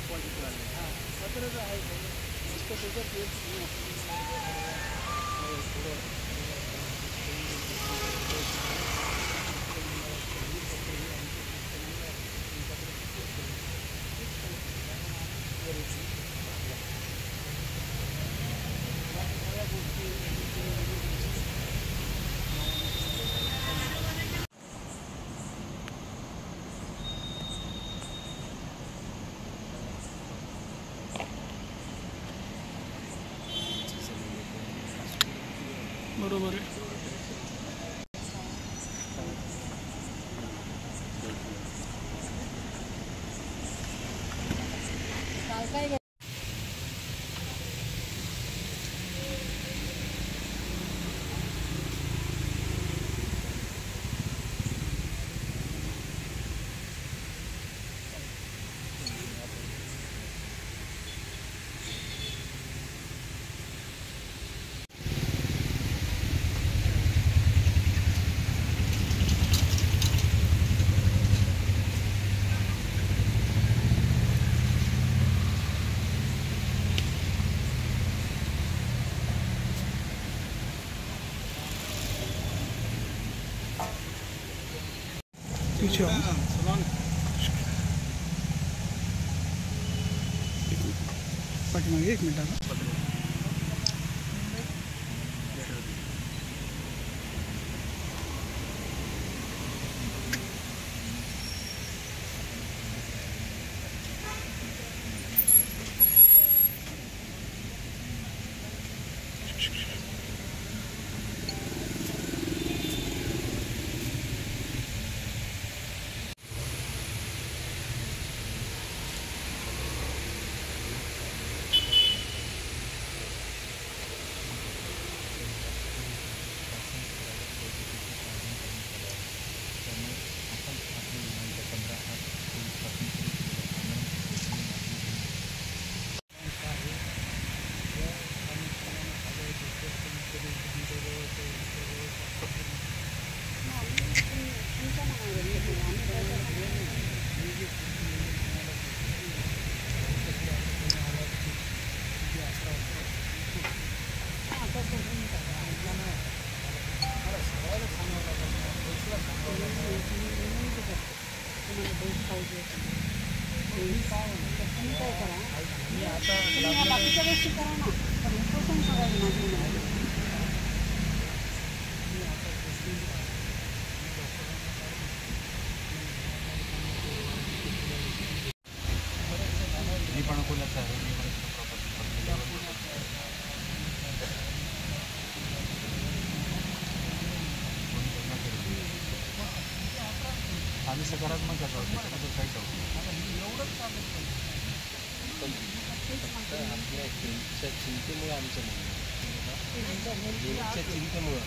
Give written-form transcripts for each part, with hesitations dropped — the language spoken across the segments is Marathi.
पॉझिटिव्ह आले. हां सतराचं आहे फक्त त्याच्यात बरोबर आहे. पाठीमागे 1 मिनिट आम्ही सकारात्मक आहोत, त्याच्यामध्ये काही एवढंच फक्त आपल्या चिंतेमुळे आमचं नाही, चिंतेमुळं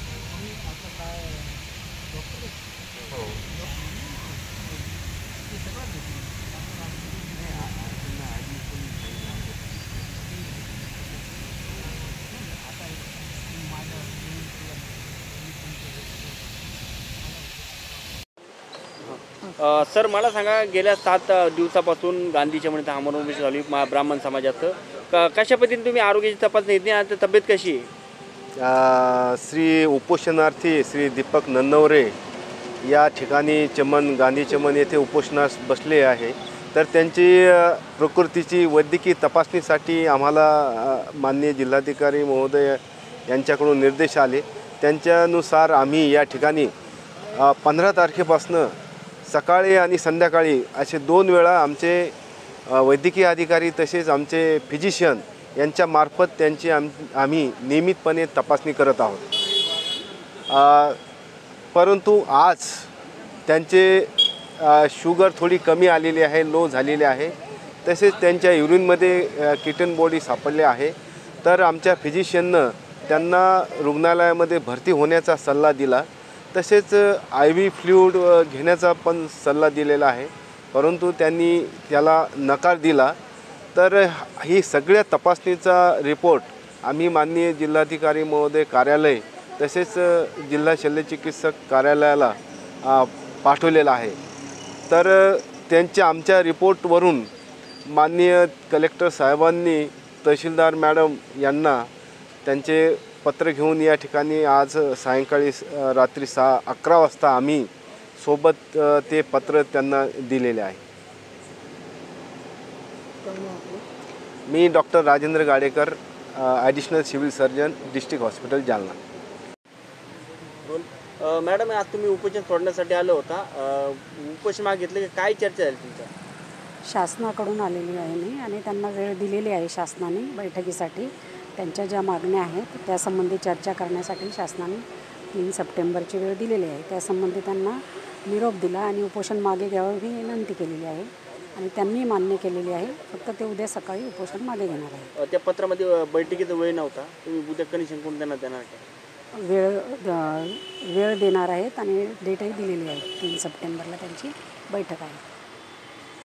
आता काय हो सर मला सांगा, गेल्या 7 दिवसापासून गांधी चळवळीत आमरण चालू आहे ब्राह्मण समाजाचं. कशा पद्धतीने तुम्ही आरोग्याची तपासणी घेतली आणि तब्येत कशी आहे? श्री उपोषणार्थी श्री दीपक नन्नवरे या ठिकाणी गांधी चमन येथे उपोषणास बसले आहे. तर त्यांची प्रकृतीची वैद्यकीय तपासणीसाठी आम्हाला माननीय जिल्हाधिकारी महोदय यांच्याकडून निर्देश आले. त्यांच्यानुसार आम्ही या ठिकाणी 15 तारखेपासून सकाळी आणि संध्याकाळी असे 2 वेळा आमचे वैद्यकीय अधिकारी तसेच आमचे फिजिशियन यांच्यामार्फत त्यांची आम्ही नियमितपणे तपासणी करत आहोत. परंतु आज त्यांचे शुगर थोडी कमी आलेली आहे, लो झालेली आहे. तसेच त्यांच्या युरिनमध्ये किटन बॉडी सापडले आहे. तर आमच्या फिजिशियननं त्यांना रुग्णालयामध्ये भरती होण्याचा सल्ला दिला. तसेच IV फ्लूइड घेण्याचा पण सल्ला दिलेला आहे, परंतु त्यांनी त्याला नकार दिला. तर ही सगळ्या तपासणीचा रिपोर्ट आम्ही माननीय जिल्हाधिकारी महोदय कार्यालय तसेच जिल्हा शल्यचिकित्सक कार्यालयाला पाठवलेला आहे. तर आमच्या रिपोर्टवरून माननीय कलेक्टर साहेबांनी तहसीलदार मॅडम यांना त्यांचे पत्र घेऊन या ठिकाणी आज सायंकाळी रात्री 11 वाजता आम्ही सोबत ते पत्र त्यांना दिलेले आहे. मी doctor Rajendra Gadekar, additional civil surgeon, district hospital Jalna. Madam, आज तुम्ही उपोषण सोडण्यासाठी आलो होता. उपोषण मागे घेतले, काय चर्चा झाली तुमच्या? शासनाकडून आलेली आहे मी आणि त्यांना वेळ दिलेली आहे शासनाने बैठकीसाठी. त्यांच्या ज्या मागण्या आहेत त्यासंबंधी चर्चा करण्यासाठी शासनाने 3 सप्टेंबरची वेळ दिलेली आहे. त्यासंबंधी त्यांना निरोप दिला आणि उपोषण मागे घ्यावं ही विनंती केलेली आहे आणि त्यांनी मान्य केलेली आहे. फक्त ते उद्या सकाळी उपोषण मागे घेणार आहे. त्या पत्रामध्ये बैठकीचा वेळ नव्हता, तुम्ही उद्या कनिशन कोण त्यांना देणार का? वेळ देणार आहेत आणि डेटही दिलेली आहे. 3 सप्टेंबरला त्यांची बैठक आहे.